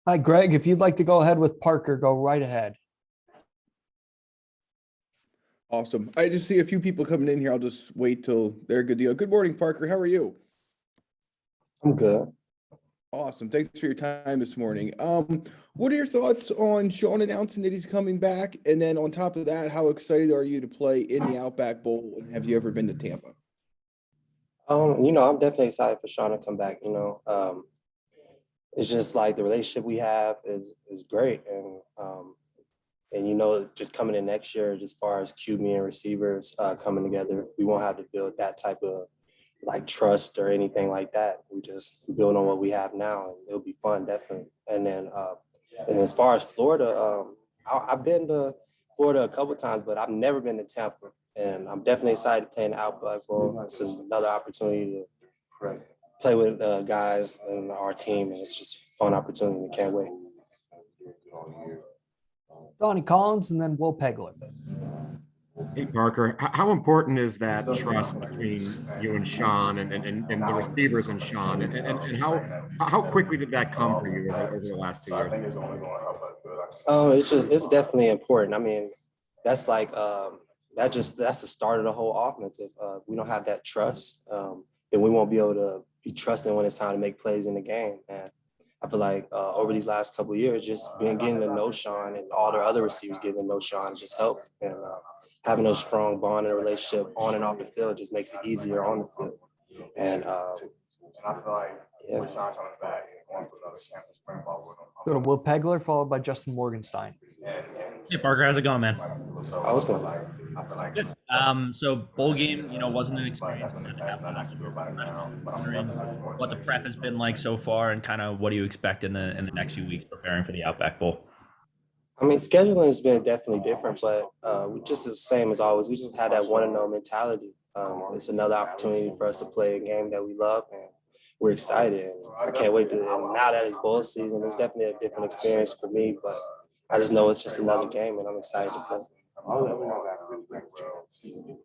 Hi, Greg. If you'd like to go ahead with Parker, go right ahead. Awesome. I just see a few people coming in here. I'll just wait till they're good deal. Good morning, Parker. How are you? I'm good. Awesome. Thanks for your time this morning. What are your thoughts on Sean announcing that he's coming back? And then on top of that, how excited are you to play in the Outback Bowl? And have you ever been to Tampa? I'm definitely excited for Sean to come back. It's just like the relationship we have is great, and just coming in next year, just as far as QB and receivers coming together, we won't have to build that type of like trust or anything like that. We just build on what we have now, and it'll be fun, definitely. And as far as Florida, I've been to Florida a couple times, but I've never been to Tampa, and I'm definitely excited to play in the Outback Bowl. This is another opportunity to play with guys and our team, and it's just a fun opportunity. And can't wait. Donnie Collins and then Will Pegler. Hey, Parker, how important is that trust between you and Sean and the receivers and Sean? And how quickly did that come for you over the last 2 years? It's definitely important. I mean, that's like that's the start of the whole offense. If we don't have that trust, then we won't be able to be trusting when it's time to make plays in the game. And I feel like over these last couple of years, just getting to know Sean and all the other receivers getting to know Sean just helped. And having a strong bond and relationship on and off the field just makes it easier on the field. And I feel like with Sean coming back, going to another campus spring ball with him. Go to Will Pegler, followed by Justin Morgenstein. Hey Parker, how's it going, man? I was going like Good. So bowl game, wasn't an experience. We had to have last year. Wondering what the prep has been like so far, and kind of what do you expect in the next few weeks preparing for the Outback Bowl? I mean, scheduling has been definitely different, but we just the same as always. We just had that 1-0 mentality. It's another opportunity for us to play a game that we love, and we're excited. And I can't wait to. And now that it's bowl season, it's definitely a different experience for me. But I just know it's just another game, and I'm excited to play.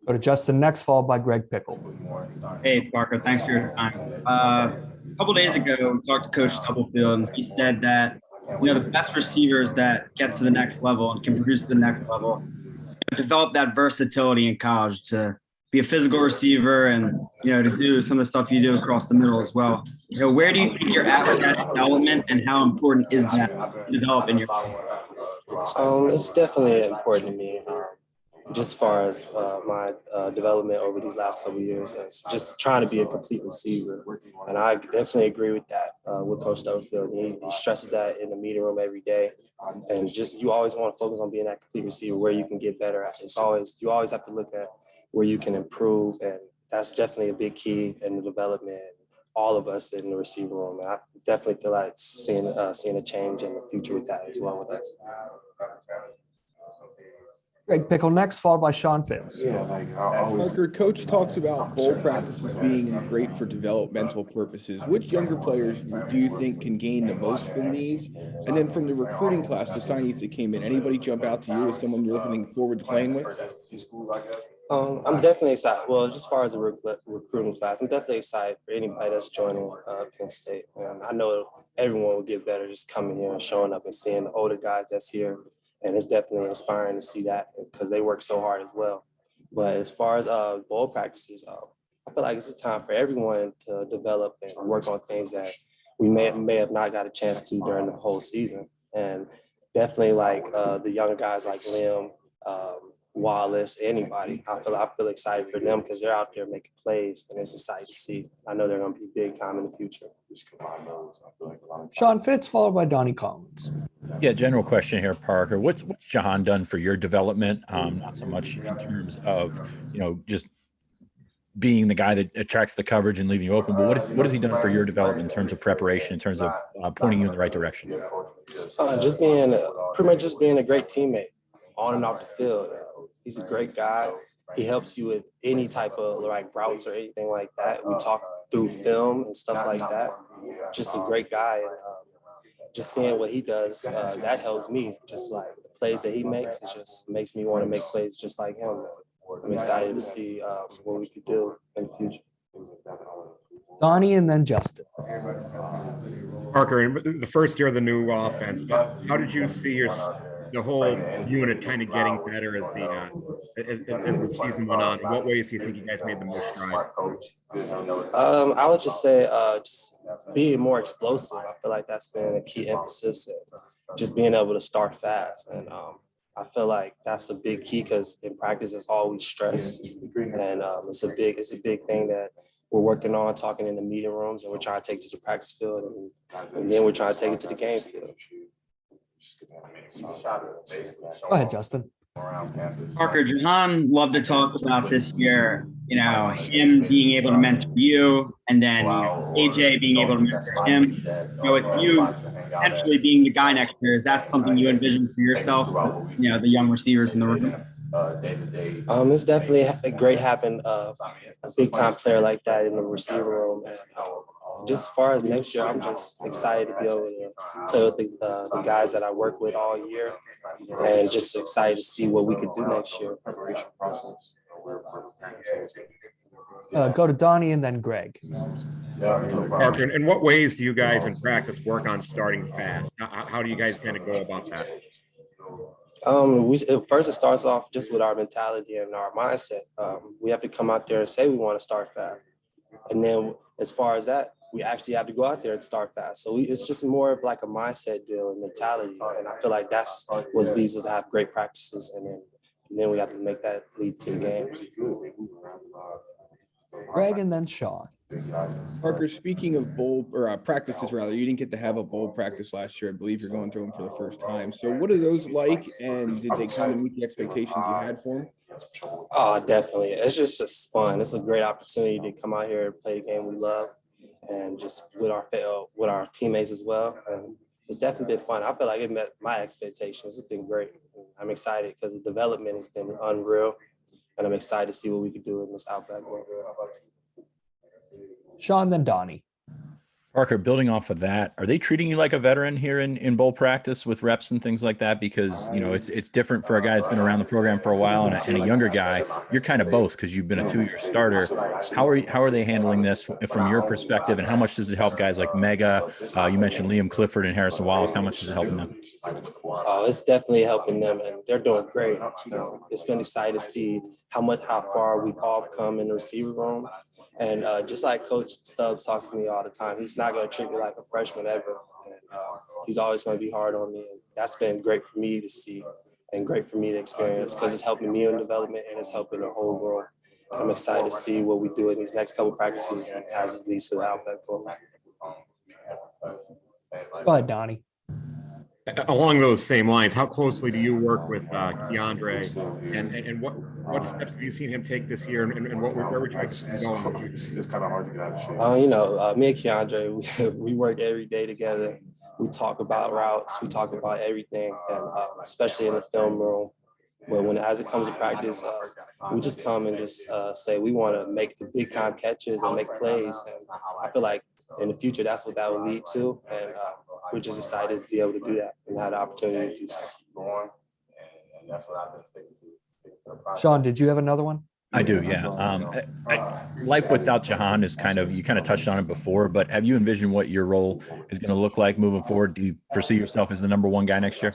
Go to Justin next, followed by Greg Pickle. Hey, Parker, thanks for your time. A couple days ago, we talked to Coach Stubblefield, and he said that the best receivers that get to the next level and can produce to the next level develop that versatility in college to be a physical receiver and to do some of the stuff you do across the middle as well. Where do you think you're at with that development, and how important is that to develop in your team? It's definitely important to me. Just as far as my development over these last couple of years, as just trying to be a complete receiver. And I definitely agree with that with Coach Stubblefield. He stresses that in the meeting room every day. And just you always want to focus on being that complete receiver where you can get better at. You always have to look at where you can improve. And that's definitely a big key in the development, all of us in the receiver room. And I definitely feel like seeing a change in the future with that as well with us. Greg Pickle next, followed by Sean Fitz. Parker, Coach talks about bowl practices being great for developmental purposes. Which younger players do you think can gain the most from these? And then from the recruiting class, the signees that came in, anybody jump out to you as someone you're looking forward to playing with? I'm definitely excited. Well, just as far as the recruiting class, I'm definitely excited for anybody that's joining Penn State. I know everyone will get better just coming here and showing up and seeing the older guys that's here. And it's definitely inspiring to see that because they work so hard as well. But as far as bowl practices, I feel like it's a time for everyone to develop and work on things that we may have not got a chance to during the whole season. And definitely like the younger guys like Liam, Wallace, anybody. I feel excited for them because they're out there making plays, and it's exciting to see. I know they're going to be big time in the future. Sean Fitz, followed by Donnie Collins. Yeah, general question here, Parker. What's Jahan done for your development? Not so much in terms of just being the guy that attracts the coverage and leaving you open, but what has he done for your development in terms of preparation, in terms of pointing you in the right direction? Just being a great teammate on and off the field. He's a great guy. He helps you with any type of like routes or anything like that. We talk through film and stuff like that. Just a great guy. And just seeing what he does, that helps me. Just like the plays that he makes, it just makes me want to make plays just like him. I'm excited to see what we could do in the future. Donnie and then Justin. Parker, Parker, in the first year of the new offense, how did you see the whole unit kind of getting better as the season went on? In what ways do you think you guys made the most strides? I would just say just being more explosive. I feel like that's been a key emphasis, and just being able to start fast. And I feel like that's a big key because in practice it's always stress, and it's a big thing that we're working on, talking in the meeting rooms, and we're trying to take to the practice field, and then we're trying to take it to the game field. Go ahead, Justin. Parker, Jahan loved to talk about this year, him being able to mentor you, and then AJ being able to mentor him. With you potentially being the guy next year, is that something you envision for yourself? The young receivers in the room. It's definitely great having a big time player like that in the receiver room. And, just as far as next year, I'm just excited to be able to play with the guys that I work with all year, and just excited to see what we could do next year. Go to Donnie and then Greg. Parker, in what ways do you guys in practice work on starting fast? How do you guys kind of go about that? First, it starts off just with our mentality and our mindset. We have to come out there and say we want to start fast. And then as far as that, we actually have to go out there and start fast. So it's just more of like a mindset deal and mentality. And I feel like that's what leads us to have great practices. And then we have to make that lead to the games. Greg and then Sean. Parker, speaking of bowl or practices, rather, you didn't get to have a bowl practice last year. I believe you're going through them for the first time. So what are those like? And did they kind of meet the expectations you had for them? Oh, definitely. It's just fun. It's a great opportunity to come out here and play a game we love, and just with our teammates as well. And it's definitely been fun. I feel like it met my expectations. It's been great. I'm excited because the development has been unreal, and I'm excited to see what we can do in this Outback Bowl. Sean, then Donnie. Parker, building off of that, are they treating you like a veteran here in bowl practice with reps and things like that? Because, it's different for a guy that's been around the program for a while and a younger guy. You're kind of both because you've been a 2-year starter. How are they handling this from your perspective, and how much does it help guys like Mega? You mentioned Liam Clifford and Harrison Wallace. How much is it helping them? Oh, it's definitely helping them, and they're doing great. It's been exciting to see how far we've all come in the receiver room. And just like Coach Stubbs talks to me all the time, he's not going to treat me like a freshman ever. And he's always going to be hard on me. And that's been great for me to see and great for me to experience because it's helping me in development and it's helping the whole world. And I'm excited to see what we do in these next couple practices as it leads to the Outback Bowl. Go ahead, Donnie. Along those same lines, how closely do you work with Keandre, and what steps have you seen him take this year, and where would you like to see him going? It's kind of hard to get out of shape. Me and Keandre, we work every day together. We talk about routes, we talk about everything, and especially in the film room. But as it comes to practice, we just come and just say we want to make the big time catches and make plays. And I feel like in the future, that's what that will lead to. And we're just excited to be able to do that and have the opportunity to do so. Sean, did you have another one? I do, yeah. Life without Jahan is you kind of touched on it before, but have you envisioned what your role is going to look like moving forward? Do you foresee yourself as the number one guy next year?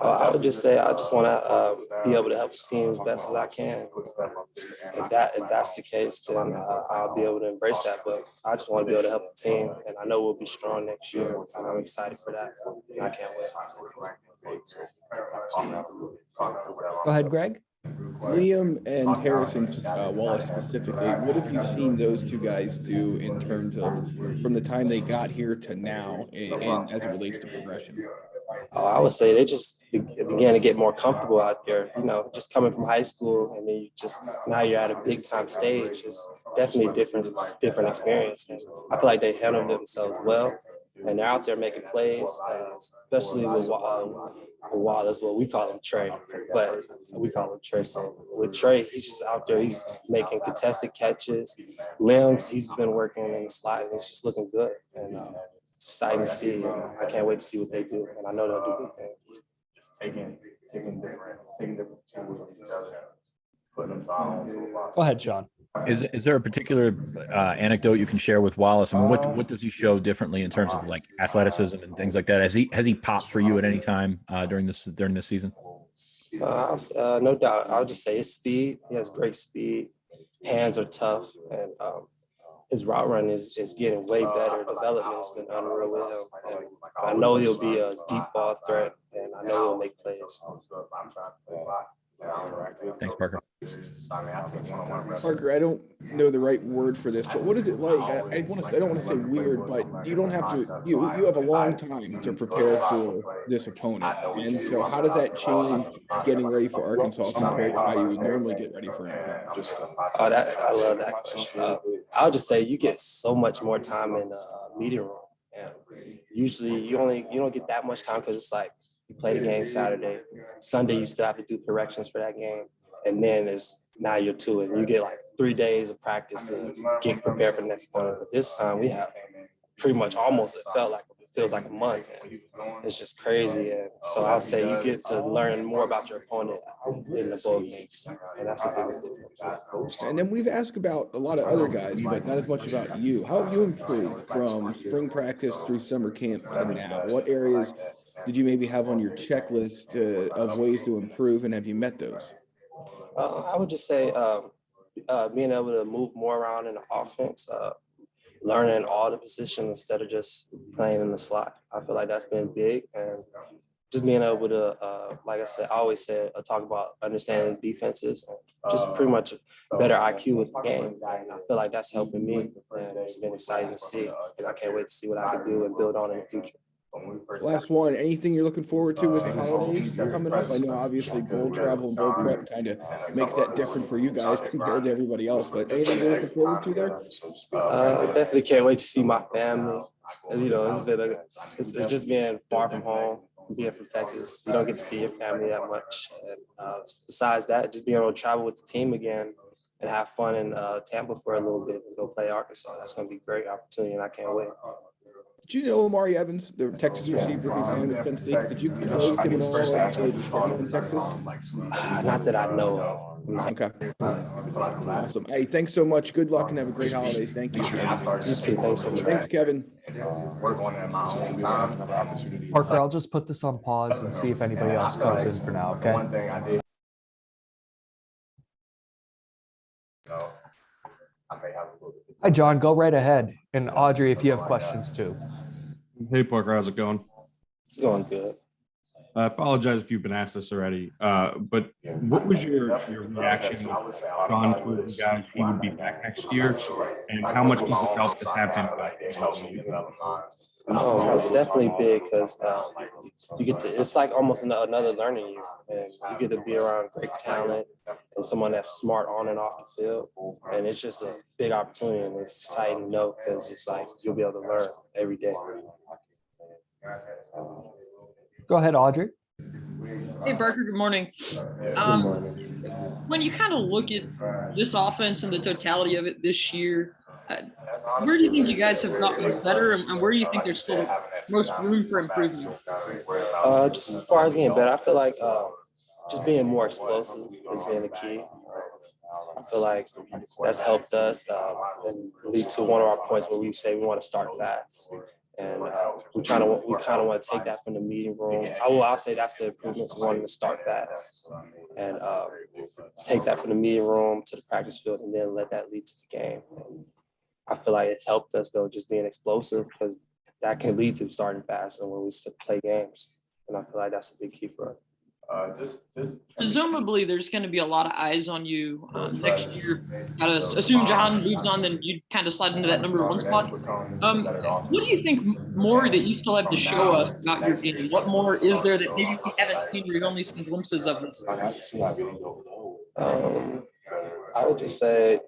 I would just say I just want to be able to help the team as best as I can. If that's the case, then I'll be able to embrace that. But I just want to be able to help the team, and I know we'll be strong next year. And I'm excited for that. And I can't wait. Go ahead, Greg. Liam and Harrison Wallace specifically, what have you seen those two guys do in terms of from the time they got here to now and as it relates to progression? I would say they just began to get more comfortable out there, just coming from high school and then now you're at a big time stage. It's definitely a different experience. And I feel like they handled themselves well and they're out there making plays, especially with Wallace. Well, we call him Trey, but we call him Trey. So with Trey, he's just out there. He's making contested catches. Limbs, he's been working in the slot and it's just looking good. And it's exciting to see. I can't wait to see what they do. And I know they'll do good things. Just taking different tools from each other, putting them to our own toolbox. Go ahead, Sean. Is there a particular anecdote you can share with Wallace? I mean, what does he show differently in terms of like athleticism and things like that? Has he popped for you at any time during this season? No doubt. I'll just say his speed. He has great speed. Hands are tough, and his route run is getting way better. Development has been unreal with him. And I know he'll be a deep ball threat, and I know he'll make plays. Thanks, Parker. Parker, I don't know the right word for this, but what is it like? I don't want to say weird, but you don't have to. You have a long time to prepare for this opponent, and so how does that change getting ready for Arkansas compared to how you would normally get ready for an opponent? I love that question. I'll just say you get so much more time in the meeting room, and usually you don't get that much time because it's like you play the game Saturday, Sunday you still have to do corrections for that game, and then now you're to it. You get like 3 days of practice to get prepared for the next opponent. But this time we have pretty much it feels like a month. And it's just crazy. And so I'll say you get to learn more about your opponent in the bowl games. And that's the biggest difference. And then we've asked about a lot of other guys, but not as much about you. How have you improved from spring practice through summer camp to now? What areas did you maybe have on your checklist of ways to improve, and have you met those? I would just say being able to move more around in the offense, learning all the positions instead of just playing in the slot. I feel like that's been big, and just being able to, like I said, I always talk about understanding defenses and just pretty much better IQ with the game. And I feel like that's helping me, and it's been exciting to see. And I can't wait to see what I can do and build on in the future. Last one, anything you're looking forward to with the holidays coming up? I know obviously bowl travel and bowl prep kind of makes that different for you guys compared to everybody else, but anything you're looking forward to there? I definitely can't wait to see my family. You know, it's just being far from home, being from Texas. You don't get to see your family that much. And besides that, just being able to travel with the team again and have fun in Tampa for a little bit and go play Arkansas. That's going to be a great opportunity, and I can't wait. Did you know Amari Evans, the Texas receiver who signed with Penn State? Did you know him at all in Texas? Not that I know of. Okay. Awesome. Hey, thanks so much. Good luck and have a great holidays. Thank you. You too. Thanks so much. Thanks, Kevin. Parker, I'll just put this on pause and see if anybody else comes in for now, okay? Hi, John, go right ahead. And Audrey, if you have questions too. Hey, Parker, how's it going? It's going good. I apologize if you've been asked this already, but what was your reaction, Sean, to the guys he would be back next year, and how much does it help to have him back? It's definitely big because you get to, it's like almost another learning year, and you get to be around great talent and someone that's smart on and off the field, and it's just a big opportunity, and it's exciting to know because it's like you'll be able to learn every day. Go ahead, Audrey. Hey, Parker, good morning. When you kind of look at this offense and the totality of it this year, where do you think you guys have gotten better, and where do you think there's still most room for improvement? Just as far as getting better, I feel like just being more explosive has been the key. I feel like that's helped us and lead to one of our points where we say we want to start fast. And we kind of want to take that from the meeting room. I'll say that's the improvements, wanting to start fast and take that from the meeting room to the practice field, and then let that lead to the game. And I feel like it's helped us though, just being explosive, because that can lead to starting fast and when we play games. And I feel like that's a big key for us. Presumably, there's going to be a lot of eyes on you next year. Assume Jahan moves on, then you kind of slide into that number one spot. What do you think more that you still have to show us about your game? What more is there that maybe we haven't seen, or you've only seen glimpses of it? I would just say,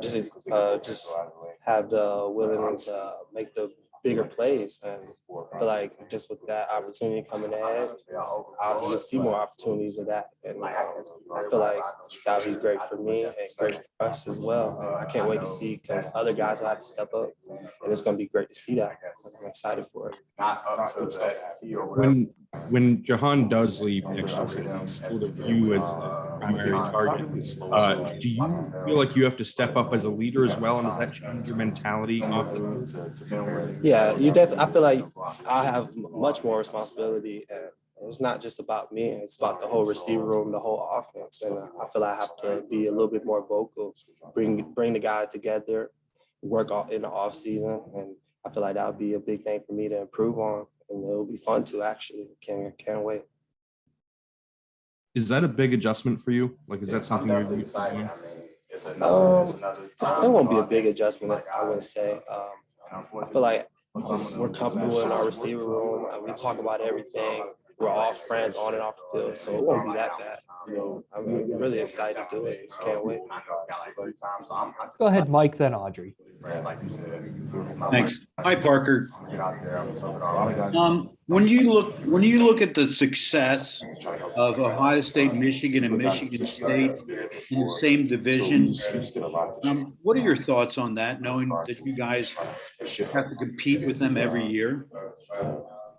just have the willingness to make the bigger plays. And I feel like just with that opportunity coming ahead, I'll just see more opportunities of that. And I feel like that would be great for me and great for us as well. And I can't wait to see because other guys will have to step up, and it's going to be great to see that. I'm excited for it. When Jahan does leave next year, with you as the primary target, do you feel like you have to step up as a leader as well, and does that change your mentality off the field? Yeah, you definitely. I feel like I have much more responsibility, and it's not just about me. It's about the whole receiver room, the whole offense, and I feel like I have to be a little bit more vocal, bring the guys together, work in the off season, and I feel like that would be a big thing for me to improve on, and it'll be fun to actually. Can't wait. Is that a big adjustment for you? Like, is that something you're used to doing? It won't be a big adjustment, I would say. I feel like we're comfortable in our receiver room. We talk about everything. We're all friends on and off the field, so it won't be that bad. I'm really excited to do it. Can't wait. Go ahead, Mike, then Audrey. Thanks. Hi, Parker. When you look at the success of Ohio State, Michigan, and Michigan State in the same division, what are your thoughts on that? Knowing that you guys have to compete with them every year.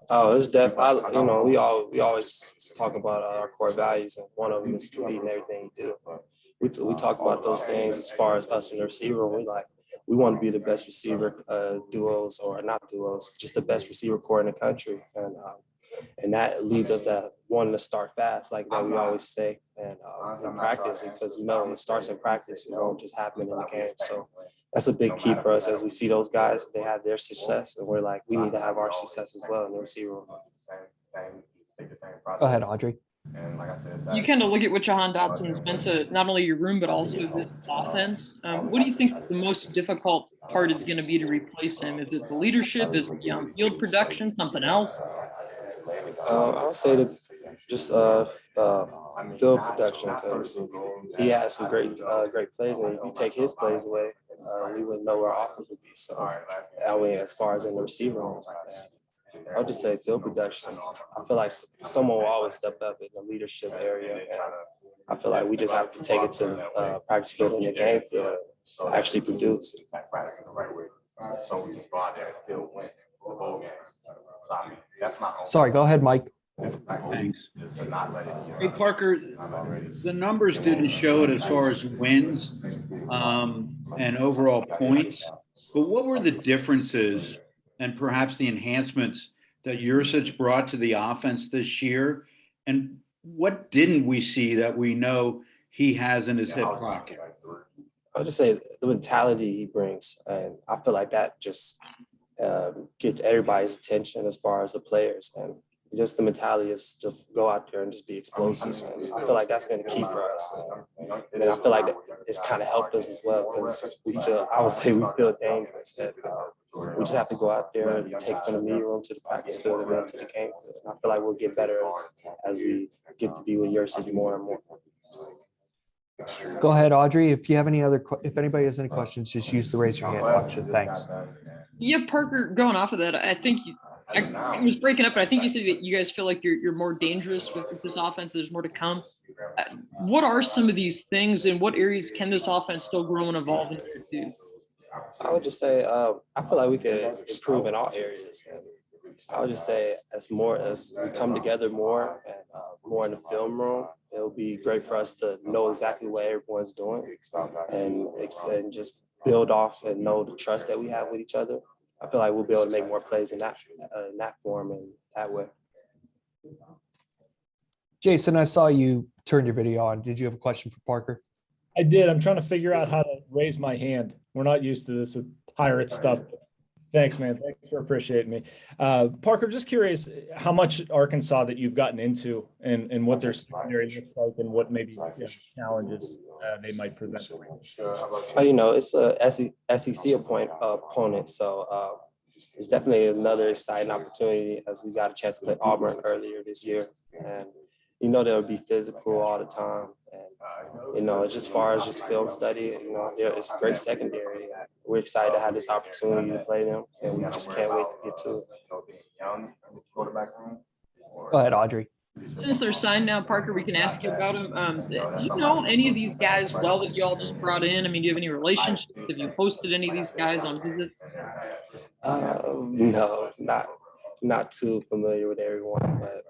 Oh, it's we always talk about our core values, and one of them is competing everything we do. We talk about those things as far as us in the receiver. We want to be the best receiver duos, or not duos, just the best receiver core in the country, and that leads us to wanting to start fast, like that we always say, and in practice, because it starts in practice. It won't just happen in the game. So that's a big key for us as we see those guys. They have their success, and we're like, we need to have our success as well in the receiver room. Go ahead, Audrey. You kind of look at what Jahan Dotson's meant to not only your room, but also this offense. What do you think the most difficult part is going to be to replace him? Is it the leadership? Is it the on-field production? Something else? I would say that just field production, because he has some great plays, and if you take his plays away, we wouldn't know where our offense would be. So, as far as in the receiver room, I would just say field production. I feel like someone will always step up in the leadership area, and I feel like we just have to take it to the practice field and the game field and actually produce. Sorry, go ahead, Mike. Thanks. Hey, Parker, the numbers didn't show it as far as wins and overall points, but what were the differences and perhaps the enhancements that Yurcich brought to the offense this year? And what didn't we see that we know he has in his hip pocket? I'll just say the mentality he brings, and I feel like that just gets everybody's attention as far as the players, and just the mentality is to go out there and just be explosive. And I feel like that's been the key for us, and I feel like it's kind of helped us as well, because we feel dangerous. And we just have to go out there and take from the media room to the practice field and then to the game field. And I feel like we'll get better as we get to be with Yurcich more and more. Go ahead, Audrey. If anybody has any questions, just use the raise your hand function. Thanks. Yeah, Parker, going off of that, I think I was breaking up, but I think you said that you guys feel like you're more dangerous with this offense. There's more to come. What are some of these things, and what areas can this offense still grow and evolve into too? I would just say I feel like we could improve in all areas. And I would just say as we come together more and more in the film room, it'll be great for us to know exactly what everyone's doing and just build off and know the trust that we have with each other. I feel like we'll be able to make more plays in that form and that way. Jason, I saw you turn your video on. Did you have a question for Parker? I did. I'm trying to figure out how to raise my hand. We're not used to this pirate stuff. Thanks, man. Thanks for appreciating me. Parker, just curious how much Arkansas that you've gotten into and what their secondary looks like and what maybe challenges they might present. It's a SEC opponent, so it's definitely another exciting opportunity, as we got a chance to play Auburn earlier this year. And they'll be physical all the time. And just as far as just film study, it's a great secondary. we're excited to have this opportunity to play them, and we just can't wait to get to it. Go ahead, Audrey. Since they're signed now, Parker, we can ask you about them. Do you know any of these guys well that you all just brought in? I mean, do you have any relationships? Have you hosted any of these guys on visits? No, not too familiar with everyone, but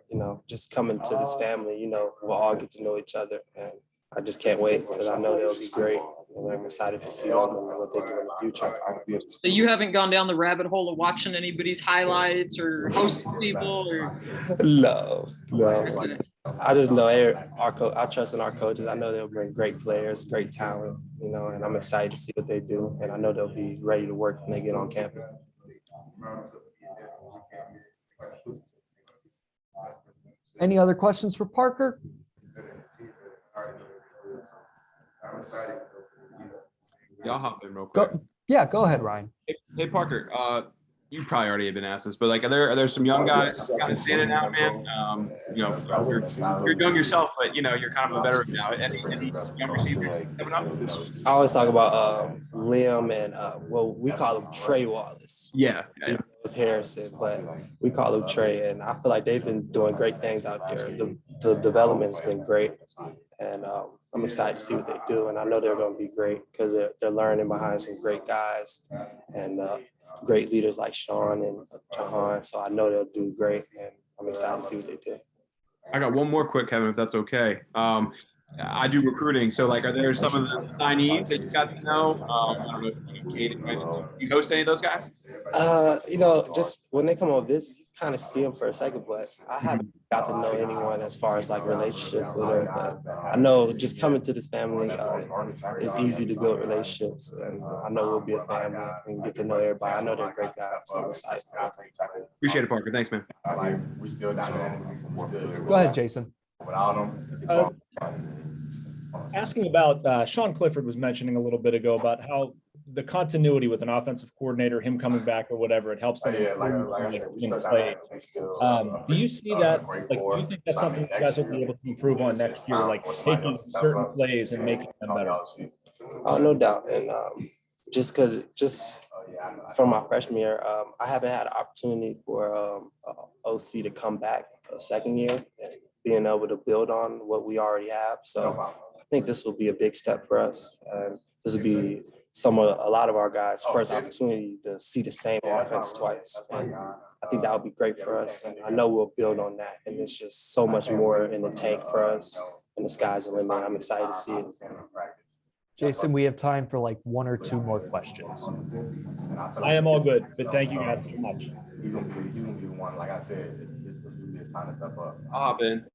just coming to this family, we'll all get to know each other, and I just can't wait because I know they'll be great, and I'm excited to see them and what they do in the future. So you haven't gone down the rabbit hole of watching anybody's highlights or hosting people, or No. I just know I trust in our coaches. I know they'll bring great players, great talent, and I'm excited to see what they do, and I know they'll be ready to work when they get on campus. Any other questions for Parker? Y'all hop in real quick. Go ahead, Ryan. Hey Parker, you probably already have been asked this, but like, are there some young guys kind of standing out, man? You're young yourself, but you're kind of a veteran now. Any young receivers coming up? I always talk about Liam and we call him Trey Wallace. Yeah. It's Harrison, but we call him Trey, and I feel like they've been doing great things out there. The development's been great, and I'm excited to see what they do, and I know they're going to be great because they're learning behind some great guys and great leaders like Sean and Jahan. So I know they'll do great, and I'm excited to see what they do. I got one more quick, Kevin, if that's okay. I do recruiting, so like, are there some of the signees that you got to know? I don't know if you host any of those guys? Just when they come on visit, you kind of see them for a second, but I haven't got to know anyone as far as like relationship with them. But I know just coming to this family, it's easy to build relationships, and I know we'll be a family and get to know everybody. I know they're great guys, so I'm excited. Appreciate it, Parker. Thanks, man. Go ahead, Jason. Asking about Sean Clifford was mentioning a little bit ago about how the continuity with an offensive coordinator, him coming back or whatever, it helps them in play. Do you see that? Like, do you think that's something you guys will be able to improve on next year, like taking certain plays and making them better? Oh, no doubt. And just from my freshman year, I haven't had an opportunity for OC to come back a second year and being able to build on what we already have. So I think this will be a big step for us. This will be a lot of our guys' first opportunity to see the same offense twice. And I think that would be great for us. And I know we'll build on that. And it's just so much more in the tank for us. And the sky's the limit. I'm excited to see it. Jason, we have time for like one or two more questions. I am all good, but thank you guys so much. He's gonna be one. Like I said, it's time to step up. Ben.